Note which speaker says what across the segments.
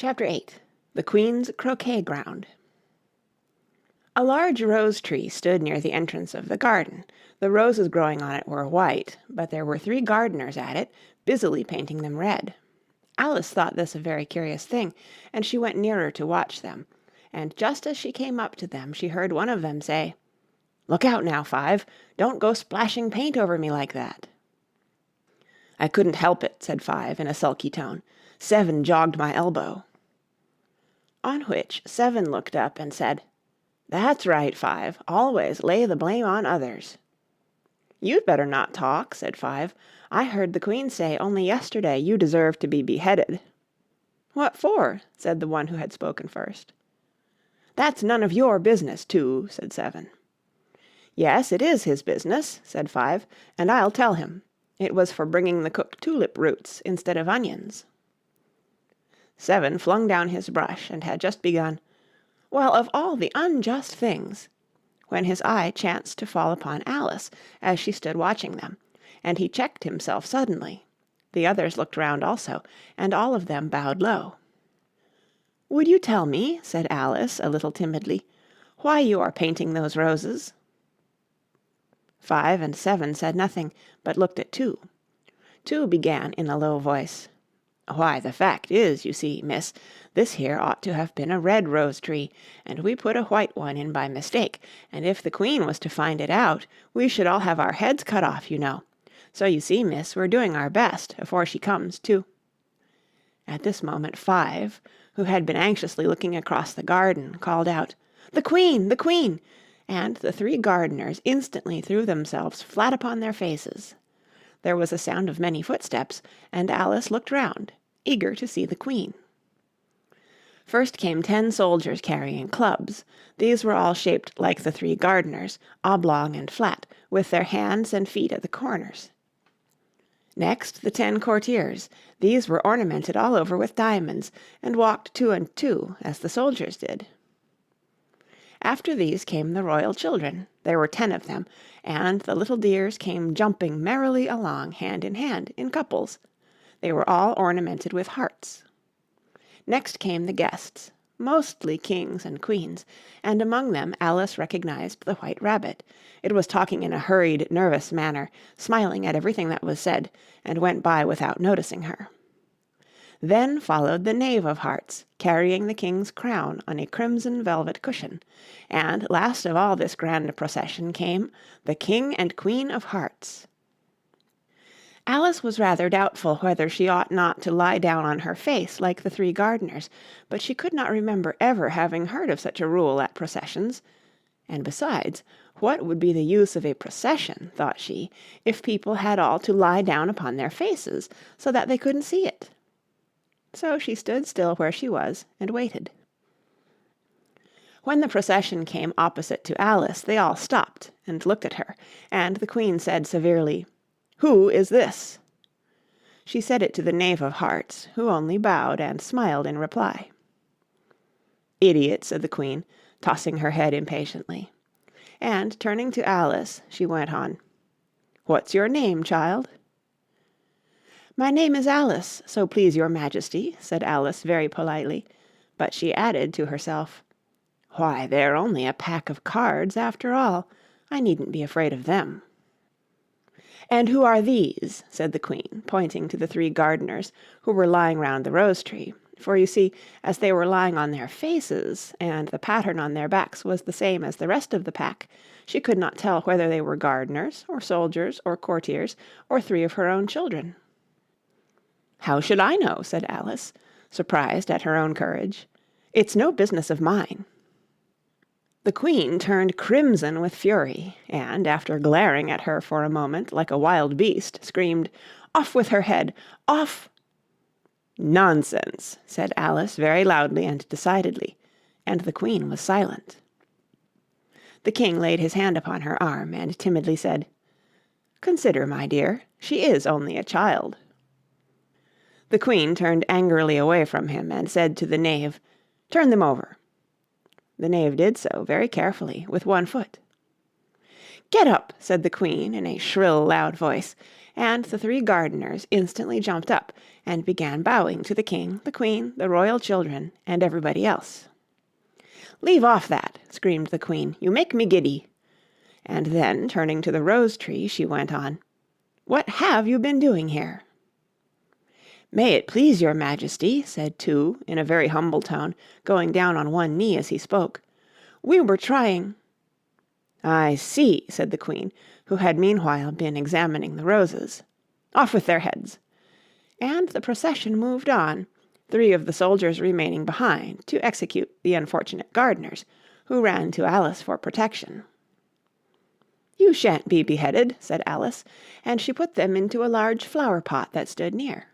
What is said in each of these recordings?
Speaker 1: Chapter 8. The Queen's Croquet Ground. A large rose tree stood near the entrance of the garden. The roses growing on it were white, but there were 3 gardeners at it, busily painting them red. Alice thought this a very curious thing, and she went nearer to watch them, and just as she came up to them she heard one of them say, "Look out now, Five, don't go splashing paint over me like that." "I couldn't help it," said Five in a sulky tone. "Seven jogged my elbow." On which Seven looked up and said, "That's right, Five, always lay the blame on others." "You'd better not talk," said Five. "I heard the Queen say only yesterday you deserved to be beheaded." "What for?" said the one who had spoken first. "That's none of your business, Two," said Seven. "Yes, it is his business," said Five, "and I'll tell him. It was for bringing the cooked tulip roots instead of onions." Seven flung down his brush and had just begun, "Well, of all the unjust things," when his eye chanced to fall upon Alice as she stood watching them, and he checked himself suddenly. The others looked round also, and all of them bowed low. "Would you tell me," said Alice a little timidly, "why you are painting those roses?" Five and Seven said nothing, but looked at Two. Two began in a low voice, "Why, the fact is, you see, miss, this here ought to have been a red rose tree, and we put a white one in by mistake, and if the Queen was to find it out, we should all have our heads cut off, you know. So you see, miss, we're doing our best, afore she comes to." At this moment Five, who had been anxiously looking across the garden, called out, "The Queen! The Queen!" and the 3 gardeners instantly threw themselves flat upon their faces. There was a sound of many footsteps, and Alice looked round, eager to see the Queen. First came 10 soldiers carrying clubs. These were all shaped like the 3 gardeners, oblong and flat, with their hands and feet at the corners. Next the 10 courtiers. These were ornamented all over with diamonds, and walked 2 and 2, as the soldiers did. After these came the royal children. There were 10 of them, and the little dears came jumping merrily along hand in couples. They were all ornamented with hearts. Next came the guests, mostly kings and queens, and among them Alice recognized the White Rabbit. It was talking in a hurried, nervous manner, smiling at everything that was said, and went by without noticing her. Then followed the Knave of Hearts, carrying the king's crown on a crimson velvet cushion, and last of all this grand procession came the King and Queen of Hearts. Alice was rather doubtful whether she ought not to lie down on her face like the 3 gardeners, but she could not remember ever having heard of such a rule at processions. And besides, what would be the use of a procession, thought she, if people had all to lie down upon their faces, so that they couldn't see it? So she stood still where she was and waited. When the procession came opposite to Alice, they all stopped and looked at her, and the Queen said severely, "Who is this?" She said it to the Knave of Hearts, who only bowed and smiled in reply. "Idiot," said the Queen, tossing her head impatiently. And turning to Alice, she went on, "What's your name, child?" "My name is Alice, so please your Majesty," said Alice very politely, but she added to herself, "Why, they're only a pack of cards after all. I needn't be afraid of them." "And who are these?" said the Queen, pointing to the 3 gardeners who were lying round the rose tree, for you see, as they were lying on their faces, and the pattern on their backs was the same as the rest of the pack, she could not tell whether they were gardeners, or soldiers, or courtiers, or 3 of her own children. "How should I know?" said Alice, surprised at her own courage. "It's no business of mine." The Queen turned crimson with fury, and, after glaring at her for a moment like a wild beast, screamed, "Off with her head! Off!" "Nonsense!" said Alice very loudly and decidedly, and the Queen was silent. The King laid his hand upon her arm, and timidly said, "Consider, my dear, she is only a child." The Queen turned angrily away from him, and said to the Knave, "Turn them over." The Knave did so, very carefully, with one foot. "Get up!" said the Queen in a shrill, loud voice, and the 3 gardeners instantly jumped up and began bowing to the king, the queen, the royal children, and everybody else. "Leave off that," screamed the queen. "You make me giddy." And then, turning to the rose tree, she went on, "What have you been doing here?" "May it please your majesty," said Two, in a very humble tone, going down on one knee as he spoke, "we were trying—" "I see," said the queen, who had meanwhile been examining the roses. "Off with their heads." And the procession moved on, 3 of the soldiers remaining behind to execute the unfortunate gardeners, who ran to Alice for protection. "You shan't be beheaded," said Alice, and she put them into a large flower pot that stood near.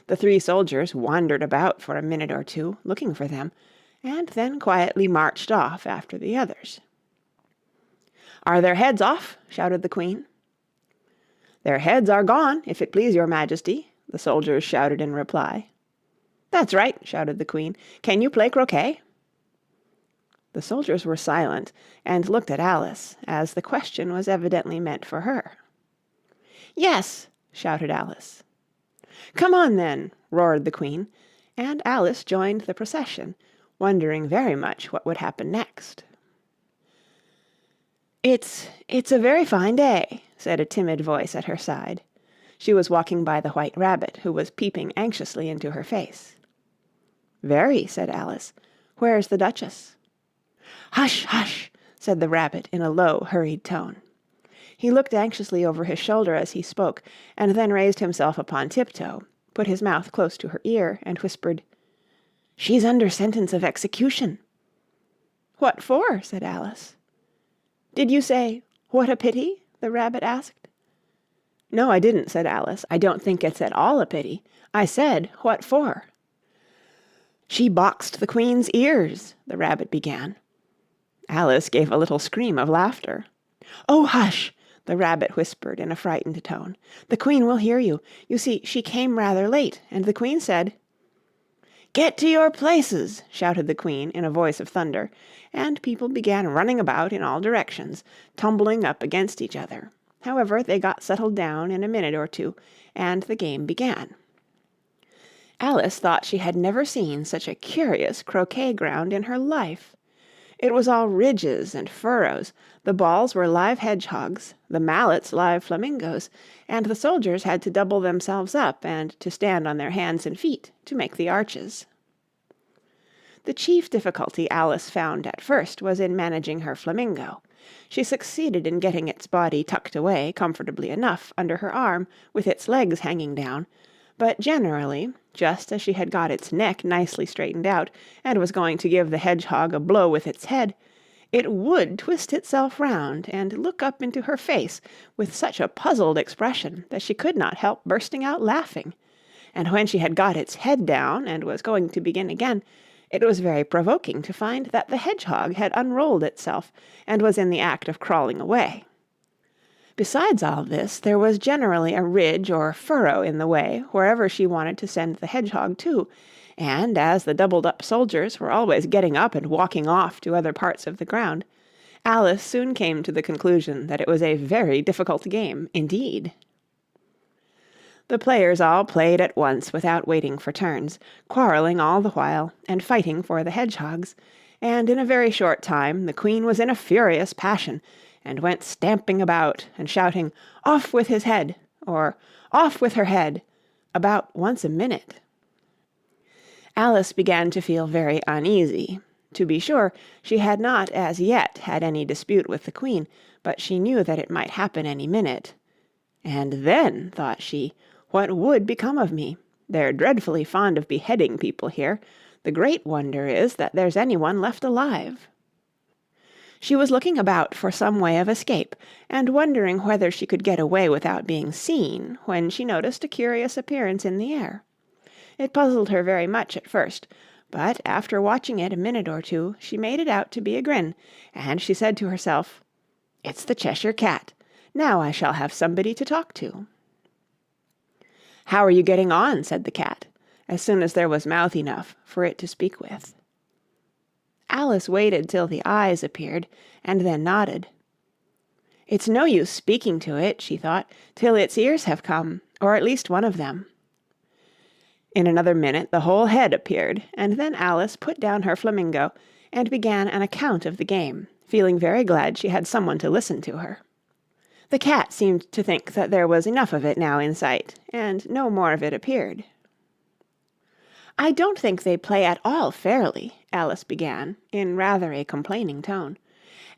Speaker 1: The 3 soldiers wandered about for a minute or two, looking for them, and then quietly marched off after the others. "Are their heads off?" shouted the queen. "Their heads are gone, if it please your majesty," the soldiers shouted in reply. "That's right," shouted the queen. "Can you play croquet?" The soldiers were silent, and looked at Alice, as the question was evidently meant for her. "Yes," shouted Alice. "Come on, then," roared the queen, and Alice joined the procession, wondering very much what would happen next. It's a very fine day," said a timid voice at her side. She was walking by the White Rabbit, who was peeping anxiously into her face. "Very," said Alice. "Where's the Duchess?" "Hush, hush!" said the Rabbit in a low, hurried tone. He looked anxiously over his shoulder as he spoke, and then raised himself upon tiptoe, put his mouth close to her ear, and whispered, "She's under sentence of execution." "What for?" said Alice. "Did you say, 'What a pity'?" the Rabbit asked. "No, I didn't," said Alice. "I don't think it's at all a pity. I said, 'What for?'" "She boxed the Queen's ears," the Rabbit began. Alice gave a little scream of laughter. "Oh, hush!" the Rabbit whispered in a frightened tone. "The Queen will hear you. You see, she came rather late, and the Queen said—" "Get to your places!" shouted the Queen in a voice of thunder, and people began running about in all directions, tumbling up against each other. However, they got settled down in a minute or two, and the game began. Alice thought she had never seen such a curious croquet ground in her life. It was all ridges and furrows, the balls were live hedgehogs, the mallets live flamingos, and the soldiers had to double themselves up and to stand on their hands and feet to make the arches. The chief difficulty Alice found at first was in managing her flamingo. She succeeded in getting its body tucked away comfortably enough under her arm with its legs hanging down, but generally, just as she had got its neck nicely straightened out and was going to give the hedgehog a blow with its head, it would twist itself round and look up into her face with such a puzzled expression that she could not help bursting out laughing. And when she had got its head down and was going to begin again, it was very provoking to find that the hedgehog had unrolled itself and was in the act of crawling away. Besides all this, there was generally a ridge or furrow in the way wherever she wanted to send the hedgehog to, and as the doubled-up soldiers were always getting up and walking off to other parts of the ground, Alice soon came to the conclusion that it was a very difficult game indeed. The players all played at once without waiting for turns, quarrelling all the while, and fighting for the hedgehogs, and in a very short time the Queen was in a furious passion, and went stamping about and shouting, "Off with his head!" or "Off with her head!" about once a minute. Alice began to feel very uneasy. To be sure, she had not as yet had any dispute with the Queen, but she knew that it might happen any minute. "And then," thought she, "what would become of me? They're dreadfully fond of beheading people here. The great wonder is that there's anyone left alive." She was looking about for some way of escape, and wondering whether she could get away without being seen, when she noticed a curious appearance in the air. It puzzled her very much at first, but after watching it a minute or two, she made it out to be a grin, and she said to herself, "It's the Cheshire Cat. Now I shall have somebody to talk to." "How are you getting on?" said the cat, as soon as there was mouth enough for it to speak with. Alice waited till the eyes appeared, and then nodded. "It's no use speaking to it," she thought, "till its ears have come, or at least one of them." In another minute the whole head appeared, and then Alice put down her flamingo and began an account of the game, feeling very glad she had someone to listen to her. The cat seemed to think that there was enough of it now in sight, and no more of it appeared. "I don't think they play at all fairly," Alice began, in rather a complaining tone.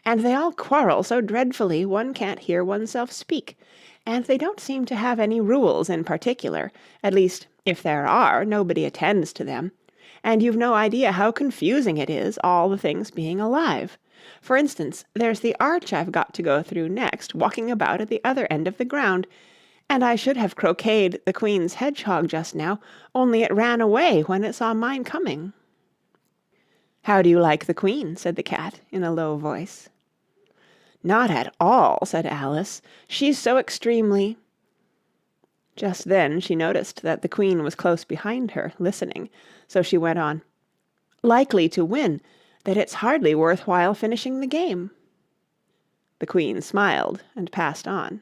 Speaker 1: "And they all quarrel so dreadfully one can't hear oneself speak. And they don't seem to have any rules in particular. At least, if there are, nobody attends to them. And you've no idea how confusing it is, all the things being alive. For instance, there's the arch I've got to go through next, walking about at the other end of the ground, and I should have croqueted the Queen's hedgehog just now, only it ran away when it saw mine coming." "How do you like the Queen?" said the cat, in a low voice. "Not at all," said Alice. "She's so extremely—" Just then she noticed that the Queen was close behind her, listening, so she went on, "likely to win, that it's hardly worth while finishing the game." The Queen smiled and passed on.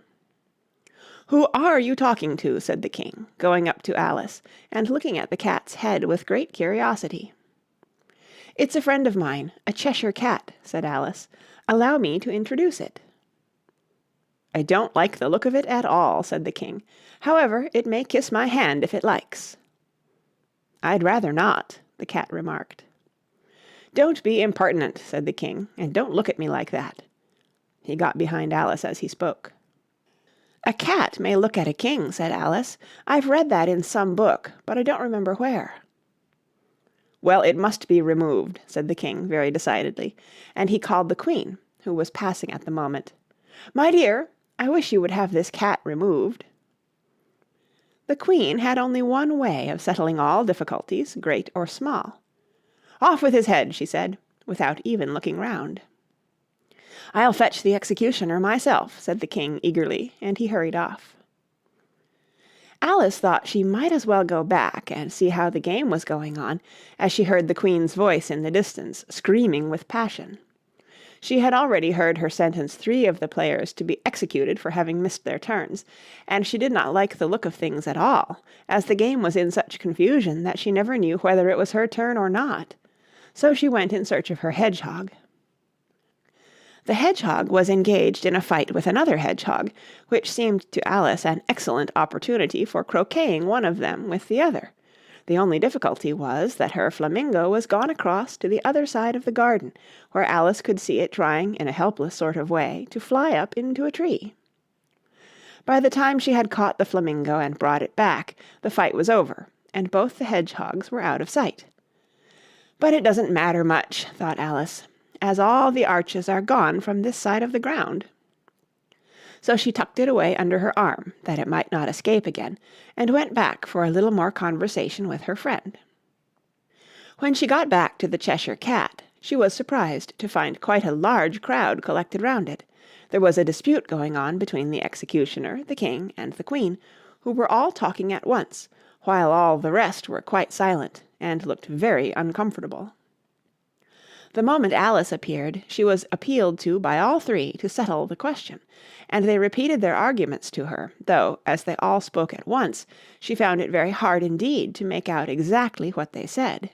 Speaker 1: "Who are you talking to?" said the King, going up to Alice and looking at the cat's head with great curiosity. "It's a friend of mine, a Cheshire cat," said Alice. "Allow me to introduce it." "I don't like the look of it at all," said the King. "However, it may kiss my hand if it likes." "I'd rather not," the cat remarked. "Don't be impertinent," said the King, "and don't look at me like that." He got behind Alice as he spoke. "A cat may look at a king," said Alice. "I've read that in some book, but I don't remember where." "Well, it must be removed," said the King very decidedly, and he called the Queen, who was passing at the moment. "My dear, I wish you would have this cat removed." The Queen had only one way of settling all difficulties, great or small. "Off with his head," she said, without even looking round. "I'll fetch the executioner myself," said the King eagerly, and he hurried off. Alice thought she might as well go back and see how the game was going on, as she heard the Queen's voice in the distance, screaming with passion. She had already heard her sentence 3 of the players to be executed for having missed their turns, and she did not like the look of things at all, as the game was in such confusion that she never knew whether it was her turn or not. So she went in search of her hedgehog. The hedgehog was engaged in a fight with another hedgehog, which seemed to Alice an excellent opportunity for croqueting one of them with the other. The only difficulty was that her flamingo was gone across to the other side of the garden, where Alice could see it trying in a helpless sort of way to fly up into a tree. By the time she had caught the flamingo and brought it back, the fight was over, and both the hedgehogs were out of sight. "But it doesn't matter much," thought Alice, "as all the arches are gone from this side of the ground." So she tucked it away under her arm, that it might not escape again, and went back for a little more conversation with her friend. When she got back to the Cheshire Cat, she was surprised to find quite a large crowd collected round it. There was a dispute going on between the executioner, the King, and the Queen, who were all talking at once, while all the rest were quite silent, and looked very uncomfortable. The moment Alice appeared, she was appealed to by all 3 to settle the question, and they repeated their arguments to her, though, as they all spoke at once, she found it very hard indeed to make out exactly what they said.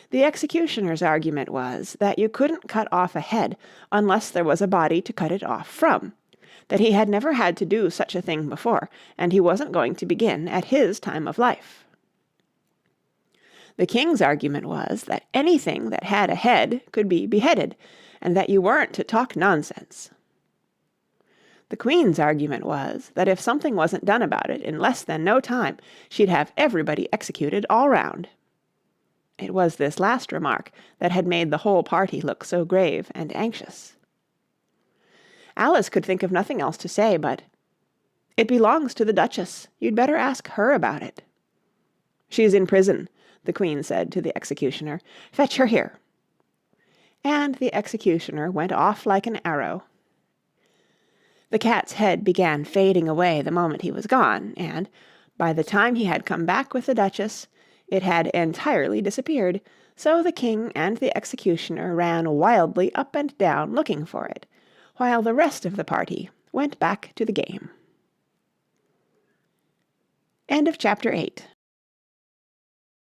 Speaker 1: The executioner's argument was that you couldn't cut off a head unless there was a body to cut it off from, that he had never had to do such a thing before, and he wasn't going to begin at his time of life. The King's argument was that anything that had a head could be beheaded, and that you weren't to talk nonsense. The Queen's argument was that if something wasn't done about it in less than no time, she'd have everybody executed all round. It was this last remark that had made the whole party look so grave and anxious. Alice could think of nothing else to say but, "It belongs to the Duchess. You'd better ask her about it." "She's in prison," the Queen said to the executioner. "Fetch her here." And the executioner went off like an arrow. The cat's head began fading away the moment he was gone, and, by the time he had come back with the Duchess, it had entirely disappeared, so the King and the executioner ran wildly up and down looking for it, while the rest of the party went back to the game. End of chapter 8.